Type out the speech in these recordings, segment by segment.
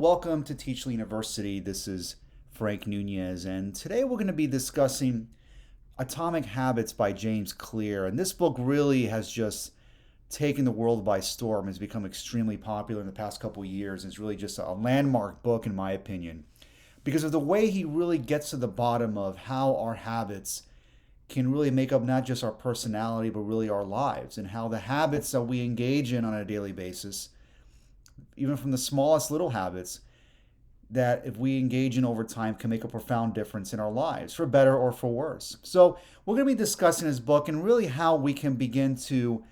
Welcome to Teachly University. This is Frank Nunez, and today we're going to be discussing Atomic Habits by James Clear. And this book really has just taken the world by storm. It's become extremely popular in the past couple of years. It's really just a landmark book, in my opinion, because of the way he really gets to the bottom of how our habits can really make up not just our personality, but really our lives, and how the habits that we engage in on a daily basis, even from the smallest little habits, that if we engage in over time can make a profound difference in our lives, for better or for worse. So we're going to be discussing his book and really how we can begin to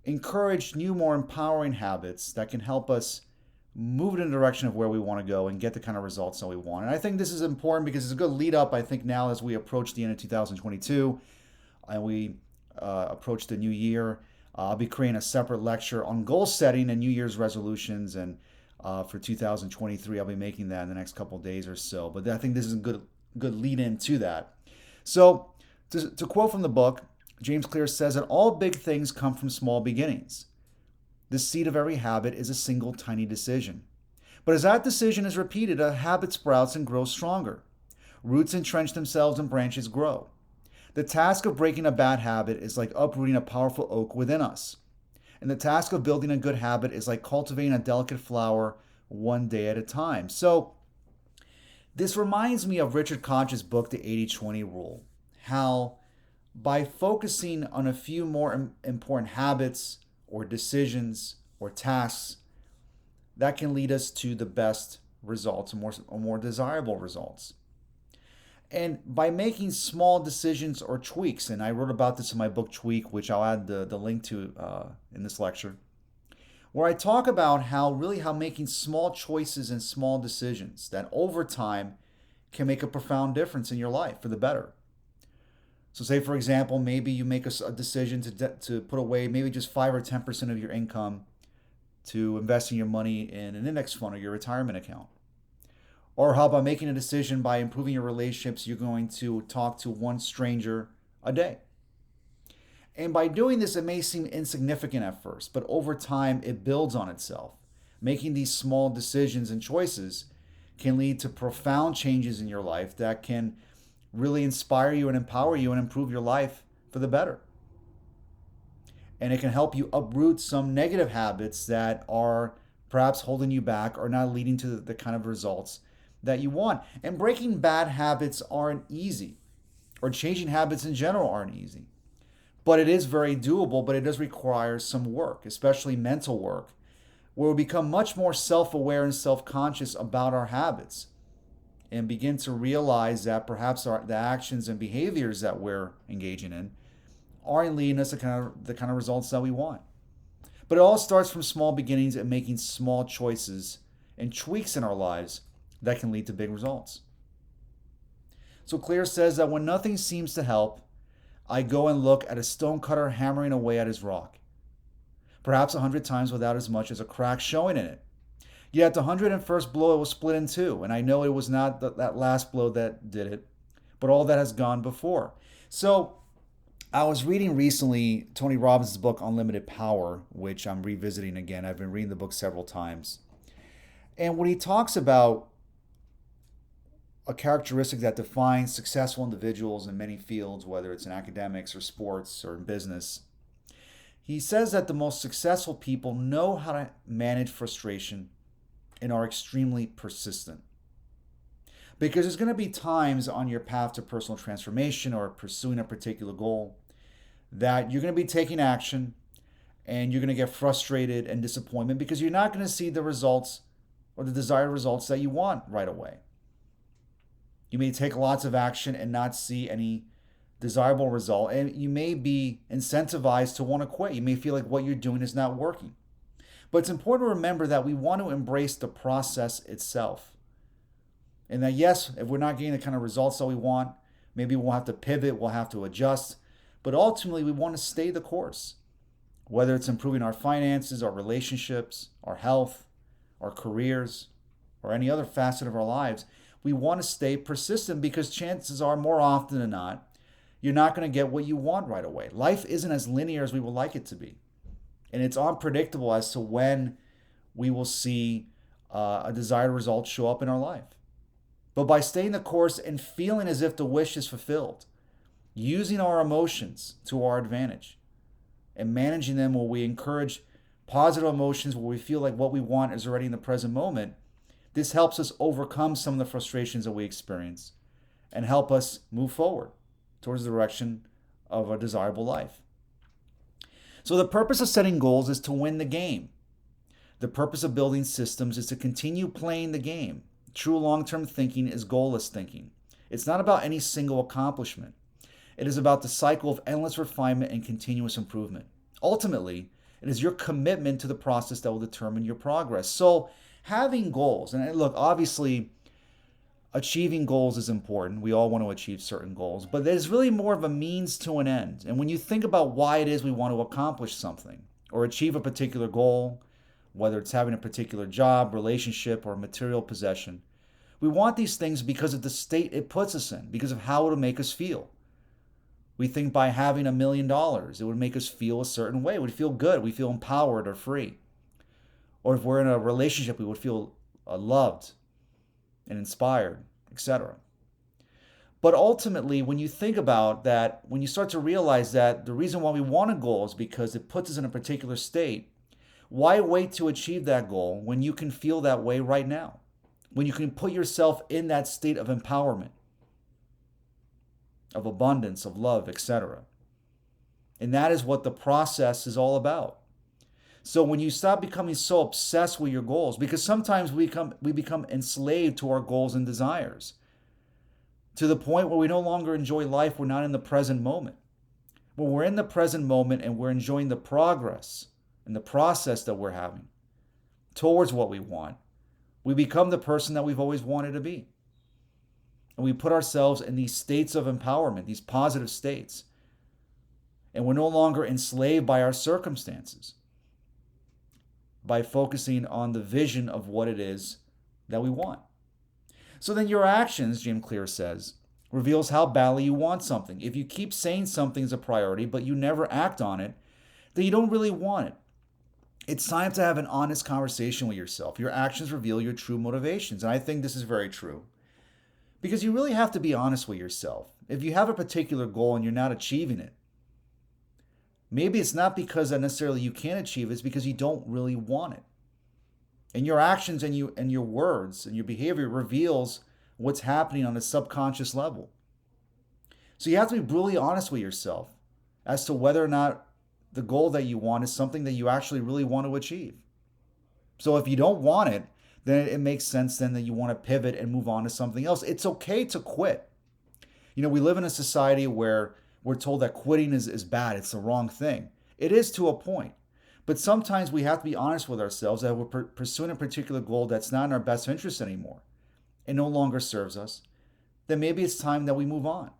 encourage new, more empowering habits that can help us move in the direction of where we want to go and get the kind of results that we want. And I think this is important because it's a good lead up, I think, now as we approach the end of 2022 and we approach the new year. I'll be creating a separate lecture on goal setting and New Year's resolutions, and for 2023, I'll be making that in the next couple of days or so. But I think this is a good lead in to that. So, to quote from the book, James Clear says that all big things come from small beginnings. The seed of every habit is a single tiny decision. But as that decision is repeated, a habit sprouts and grows stronger. Roots entrench themselves and branches grow. The task of breaking a bad habit is like uprooting a powerful oak within us. And the task of building a good habit is like cultivating a delicate flower one day at a time. So this reminds me of Richard Koch's book, The 80-20 Rule. How by focusing on a few more important habits or decisions or tasks, that can lead us to the best results and more desirable results. And by making small decisions or tweaks, and I wrote about this in my book Tweak, which I'll add the link to in this lecture, where I talk about how making small choices and small decisions that over time can make a profound difference in your life for the better. So say, for example, maybe you make a decision to put away maybe just 5 or 10% of your income to invest in your money in an index fund or your retirement account. Or how about making a decision by improving your relationships, you're going to talk to one stranger a day. And by doing this, it may seem insignificant at first, but over time it builds on itself. Making these small decisions and choices can lead to profound changes in your life that can really inspire you and empower you and improve your life for the better. And it can help you uproot some negative habits that are perhaps holding you back or not leading to the kind of results that you want. And breaking bad habits aren't easy, or changing habits in general aren't easy. But it is very doable, but it does require some work, especially mental work, where we become much more self-aware and self-conscious about our habits and begin to realize that perhaps the actions and behaviors that we're engaging in aren't leading us to the kind of results that we want. But it all starts from small beginnings and making small choices and tweaks in our lives that can lead to big results. So Clear says that when nothing seems to help, I go and look at a stonecutter hammering away at his rock, perhaps 100 times without as much as a crack showing in it. Yet at the 101st blow, it was split in two, and I know it was not that last blow that did it, but all that has gone before. So I was reading recently Tony Robbins' book, Unlimited Power, which I'm revisiting again. I've been reading the book several times. And when he talks about a characteristic that defines successful individuals in many fields, whether it's in academics or sports or in business, he says that the most successful people know how to manage frustration and are extremely persistent. Because there's going to be times on your path to personal transformation or pursuing a particular goal that you're going to be taking action and you're going to get frustrated and disappointment because you're not going to see the results or the desired results that you want right away. You may take lots of action and not see any desirable result, and you may be incentivized to want to quit. You may feel like what you're doing is not working. But it's important to remember that we want to embrace the process itself. And that yes, if we're not getting the kind of results that we want, maybe we'll have to pivot, we'll have to adjust. But ultimately, we want to stay the course. Whether it's improving our finances, our relationships, our health, our careers, or any other facet of our lives, we want to stay persistent because chances are more often than not, you're not going to get what you want right away. Life isn't as linear as we would like it to be. And it's unpredictable as to when we will see a desired result show up in our life. But by staying the course and feeling as if the wish is fulfilled, using our emotions to our advantage, and managing them where we encourage positive emotions, where we feel like what we want is already in the present moment, this helps us overcome some of the frustrations that we experience and help us move forward towards the direction of a desirable life. So the purpose of setting goals is to win the game. The purpose of building systems is to continue playing the game. True long-term thinking is goalless thinking. It's not about any single accomplishment. It is about the cycle of endless refinement and continuous improvement. Ultimately, it is your commitment to the process that will determine your progress. So having goals, and look, obviously, achieving goals is important. We all want to achieve certain goals, but there's really more of a means to an end. And when you think about why it is we want to accomplish something or achieve a particular goal, whether it's having a particular job, relationship, or material possession, we want these things because of the state it puts us in, because of how it'll make us feel. We think by having $1 million, it would make us feel a certain way. We'd feel good. We feel empowered or free. Or if we're in a relationship, we would feel loved and inspired, etc. But ultimately, when you think about that, when you start to realize that the reason why we want a goal is because it puts us in a particular state, why wait to achieve that goal when you can feel that way right now? When you can put yourself in that state of empowerment, of abundance, of love, etc. And that is what the process is all about. So when you stop becoming so obsessed with your goals, because sometimes we become enslaved to our goals and desires, to the point where we no longer enjoy life, we're not in the present moment. When we're in the present moment and we're enjoying the progress and the process that we're having towards what we want, we become the person that we've always wanted to be. And we put ourselves in these states of empowerment, these positive states. And we're no longer enslaved by our circumstances, by focusing on the vision of what it is that we want. So then your actions, James Clear says, reveals how badly you want something. If you keep saying something is a priority, but you never act on it, then you don't really want it. It's time to have an honest conversation with yourself. Your actions reveal your true motivations. And I think this is very true. Because you really have to be honest with yourself. If you have a particular goal and you're not achieving it, maybe it's not because that necessarily you can't achieve it, it's because you don't really want it. And your actions and your words and your behavior reveals what's happening on a subconscious level. So you have to be brutally honest with yourself as to whether or not the goal that you want is something that you actually really want to achieve. So if you don't want it, then it makes sense then that you want to pivot and move on to something else. It's okay to quit. You know, we live in a society where we're told that quitting is bad. It's the wrong thing. It is to a point. But sometimes we have to be honest with ourselves that we're pursuing a particular goal that's not in our best interest anymore. It no longer serves us. Then maybe it's time that we move on.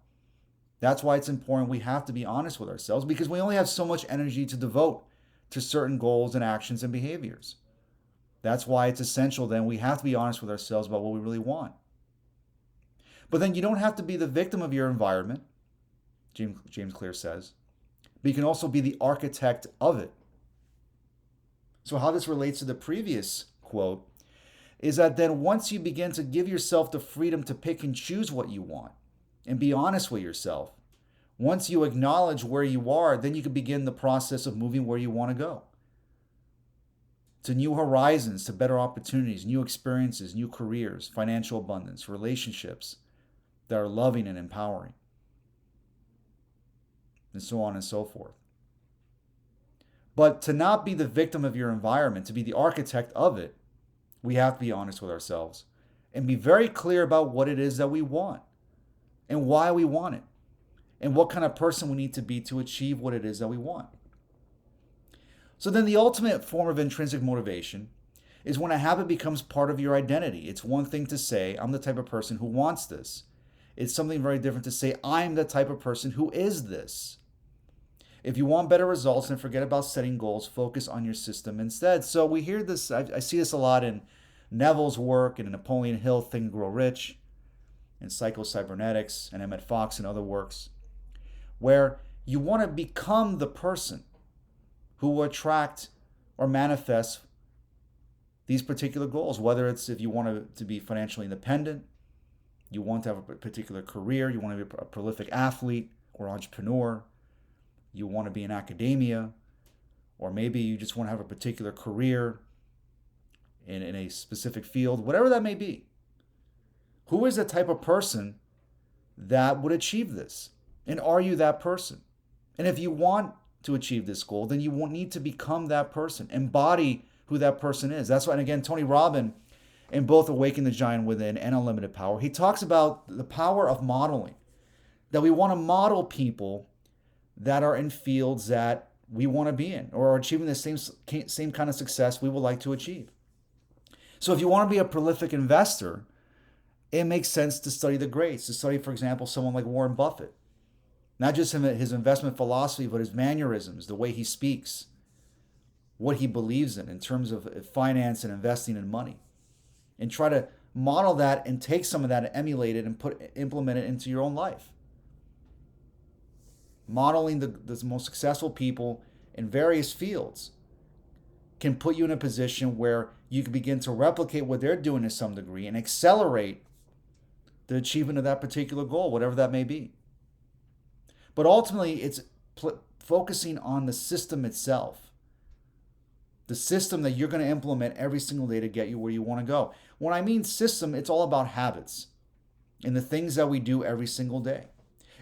That's why it's important we have to be honest with ourselves, because we only have so much energy to devote to certain goals and actions and behaviors. That's why it's essential then we have to be honest with ourselves about what we really want. But then you don't have to be the victim of your environment, James Clear says, but you can also be the architect of it. So how this relates to the previous quote is that then once you begin to give yourself the freedom to pick and choose what you want and be honest with yourself, once you acknowledge where you are, then you can begin the process of moving where you want to go. To new horizons, to better opportunities, new experiences, new careers, financial abundance, relationships that are loving and empowering, and so on and so forth. But to not be the victim of your environment, to be the architect of it, we have to be honest with ourselves and be very clear about what it is that we want and why we want it and what kind of person we need to be to achieve what it is that we want. So then the ultimate form of intrinsic motivation is when a habit becomes part of your identity. It's one thing to say, I'm the type of person who wants this. It's something very different to say, I'm the type of person who is this. If you want better results, then forget about setting goals. Focus on your system instead. So we hear this, I see this a lot in Neville's work and in Napoleon Hill, Think and Grow Rich, in Psycho-Cybernetics and Emmett Fox and other works, where you want to become the person who will attract or manifest these particular goals, whether it's if you want to be financially independent, you want to have a particular career, you want to be a prolific athlete or entrepreneur, you want to be in academia, or maybe you just want to have a particular career in a specific field, whatever that may be. Who is the type of person that would achieve this? And are you that person? And if you want to achieve this goal, then you won't need to become that person. Embody who that person is. That's why, and again, Tony Robbins, in both Awaken the Giant Within and Unlimited Power, he talks about the power of modeling. That we want to model people that are in fields that we want to be in or are achieving the same kind of success we would like to achieve. So if you want to be a prolific investor, it makes sense to study the greats, to study, for example, someone like Warren Buffett. Not just his investment philosophy, but his mannerisms, the way he speaks, what he believes in terms of finance and investing in money. And try to model that and take some of that and emulate it and implement it into your own life. Modeling the most successful people in various fields can put you in a position where you can begin to replicate what they're doing to some degree and accelerate the achievement of that particular goal, whatever that may be. But ultimately, it's focusing on the system itself. The system that you're going to implement every single day to get you where you want to go. When I mean system, it's all about habits and the things that we do every single day.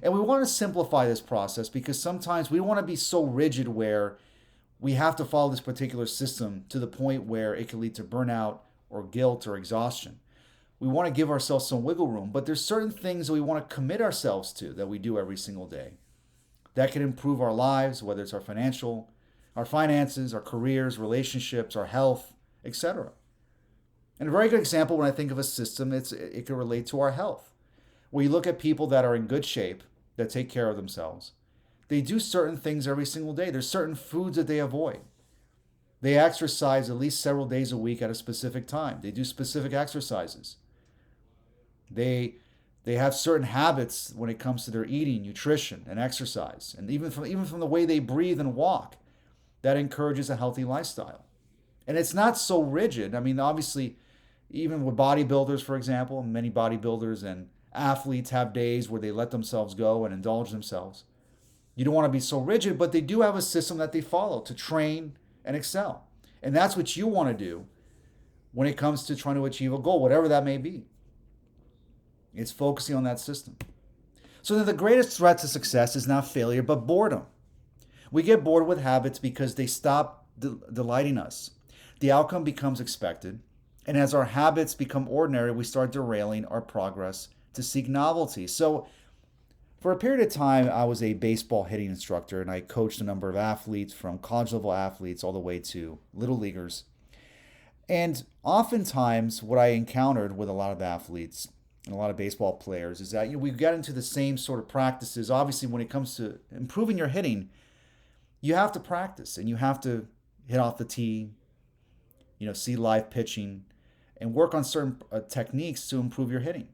And we want to simplify this process because sometimes we want to be so rigid where we have to follow this particular system to the point where it can lead to burnout or guilt or exhaustion. We want to give ourselves some wiggle room, but there's certain things that we want to commit ourselves to that we do every single day that can improve our lives, whether it's our finances, our careers, relationships, our health, etc. And a very good example when I think of a system, it can relate to our health. Where you look at people that are in good shape, that take care of themselves, they do certain things every single day. There's certain foods that they avoid. They exercise at least several days a week at a specific time. They do specific exercises. They have certain habits when it comes to their eating, nutrition, and exercise. And even from the way they breathe and walk, that encourages a healthy lifestyle. And it's not so rigid. I mean, obviously, even with bodybuilders, for example, many bodybuilders and athletes have days where they let themselves go and indulge themselves. You don't want to be so rigid, but they do have a system that they follow to train and excel. And that's what you want to do when it comes to trying to achieve a goal, whatever that may be. It's focusing on that system. So then the greatest threat to success is not failure, but boredom. We get bored with habits because they stop delighting us. The outcome becomes expected. And as our habits become ordinary, we start derailing our progress to seek novelty. So for a period of time, I was a baseball hitting instructor, and I coached a number of athletes, from college level athletes all the way to little leaguers. And oftentimes what I encountered with a lot of athletes and a lot of baseball players is that we get into the same sort of practices. Obviously, when it comes to improving your hitting, you have to practice and you have to hit off the tee, see live pitching, and work on certain techniques to improve your hitting.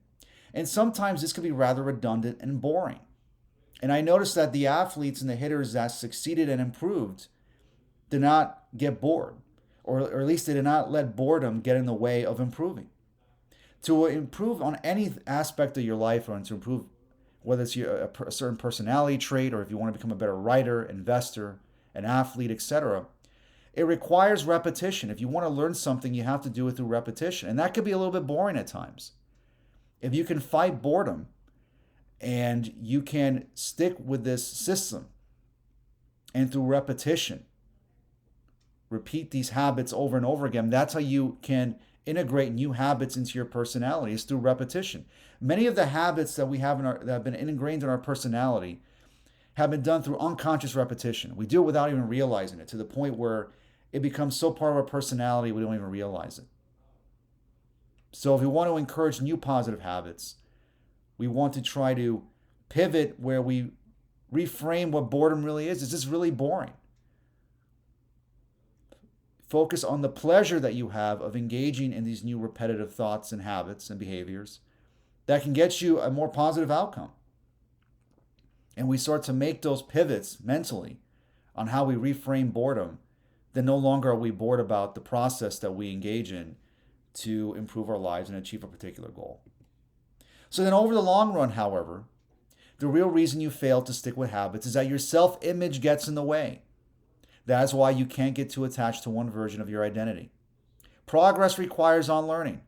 And sometimes this can be rather redundant and boring. And I noticed that the athletes and the hitters that succeeded and improved did not get bored, or at least they did not let boredom get in the way of improving. To improve on any aspect of your life, or to improve whether it's a certain personality trait, or if you want to become a better writer, investor, an athlete, etc., it requires repetition. If you want to learn something, you have to do it through repetition. And that could be a little bit boring at times. If you can fight boredom and you can stick with this system and through repetition, repeat these habits over and over again, that's how you can integrate new habits into your personality, is through repetition. Many of the habits that we have that have been ingrained in our personality have been done through unconscious repetition. We do it without even realizing it, to the point where it becomes so part of our personality we don't even realize it. So if we want to encourage new positive habits, we want to try to pivot where we reframe what boredom really is. It's just really boring. Focus on the pleasure that you have of engaging in these new repetitive thoughts and habits and behaviors that can get you a more positive outcome. And we start to make those pivots mentally on how we reframe boredom then no longer are we bored about the process that we engage in to improve our lives and achieve a particular goal. So then over the long run, however, the real reason you fail to stick with habits is that your self-image gets in the way. That is why you can't get too attached to one version of your identity. Progress requires unlearning.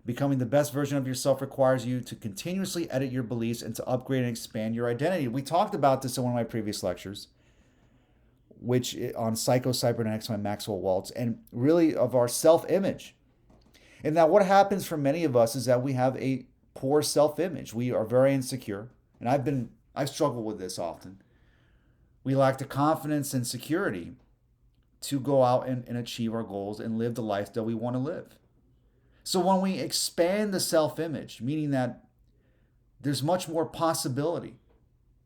Becoming the best version of yourself requires you to continuously edit your beliefs and to upgrade and expand your identity. We talked about this in one of my previous lectures, which on psycho-cybernetics by Maxwell Waltz, and really of our self-image. And now what happens for many of us is that we have a poor self-image. We are very insecure. And I've struggled with this often. We lack the confidence and security to go out and achieve our goals and live the life that we want to live. So when we expand the self-image, meaning that there's much more possibility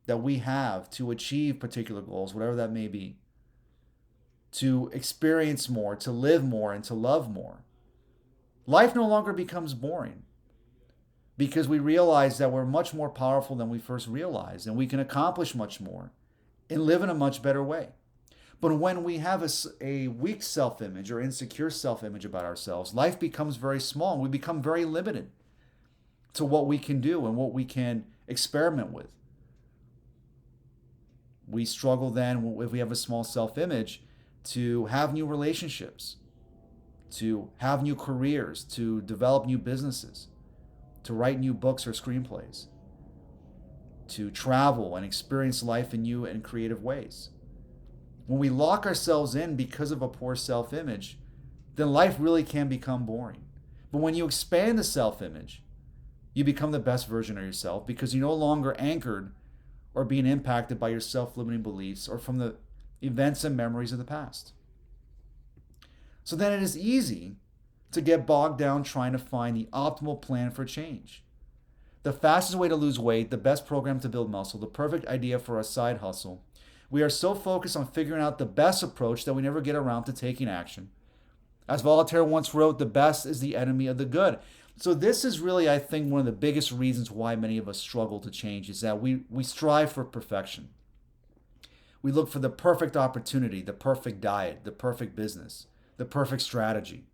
that we have to achieve particular goals, whatever that may be, to experience more, to live more, and to love more, life no longer becomes boring because we realize that we're much more powerful than we first realized, and we can accomplish much more and live in a much better way. But when we have a weak self-image or insecure self-image about ourselves, life becomes very small and we become very limited to what we can do and what we can experiment with. We struggle then, if we have a small self-image, to have new relationships, to have new careers, to develop new businesses, to write new books or screenplays, to travel and experience life in new and creative ways. When we lock ourselves in because of a poor self-image, then life really can become boring. But when you expand the self-image, you become the best version of yourself because you're no longer anchored or being impacted by your self-limiting beliefs or from the events and memories of the past. So then it is easy to get bogged down trying to find the optimal plan for change. The fastest way to lose weight, the best program to build muscle, the perfect idea for a side hustle. We are so focused on figuring out the best approach that we never get around to taking action. As Voltaire once wrote, the best is the enemy of the good. So this is really, I think, one of the biggest reasons why many of us struggle to change is that we strive for perfection. We look for the perfect opportunity, the perfect diet, the perfect business, the perfect strategy,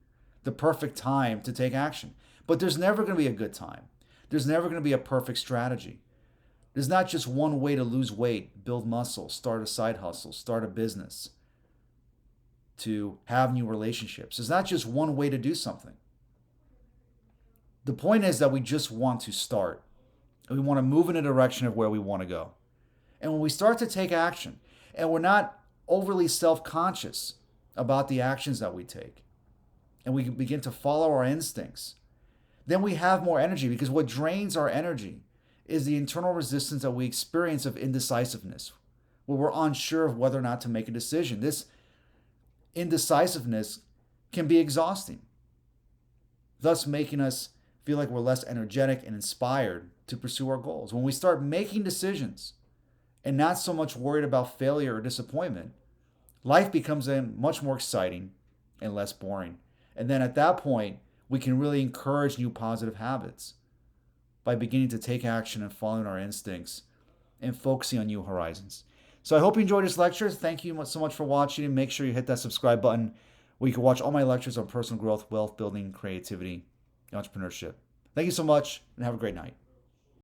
the perfect time to take action. But there's never going to be a good time. There's never going to be a perfect strategy. There's not just one way to lose weight, build muscle, start a side hustle, start a business, to have new relationships. There's not just one way to do something. The point is that we just want to start. And we want to move in a direction of where we want to go. And when we start to take action, and we're not overly self-conscious about the actions that we take, and we begin to follow our instincts, then we have more energy, because what drains our energy is the internal resistance that we experience of indecisiveness, where we're unsure of whether or not to make a decision. This indecisiveness can be exhausting, thus making us feel like we're less energetic and inspired to pursue our goals. When we start making decisions and not so much worried about failure or disappointment, life becomes much more exciting and less boring. And then at that point, we can really encourage new positive habits by beginning to take action and following our instincts and focusing on new horizons. So I hope you enjoyed this lecture. Thank you so much for watching, and make sure you hit that subscribe button where you can watch all my lectures on personal growth, wealth building, creativity, and entrepreneurship. Thank you so much, and have a great night.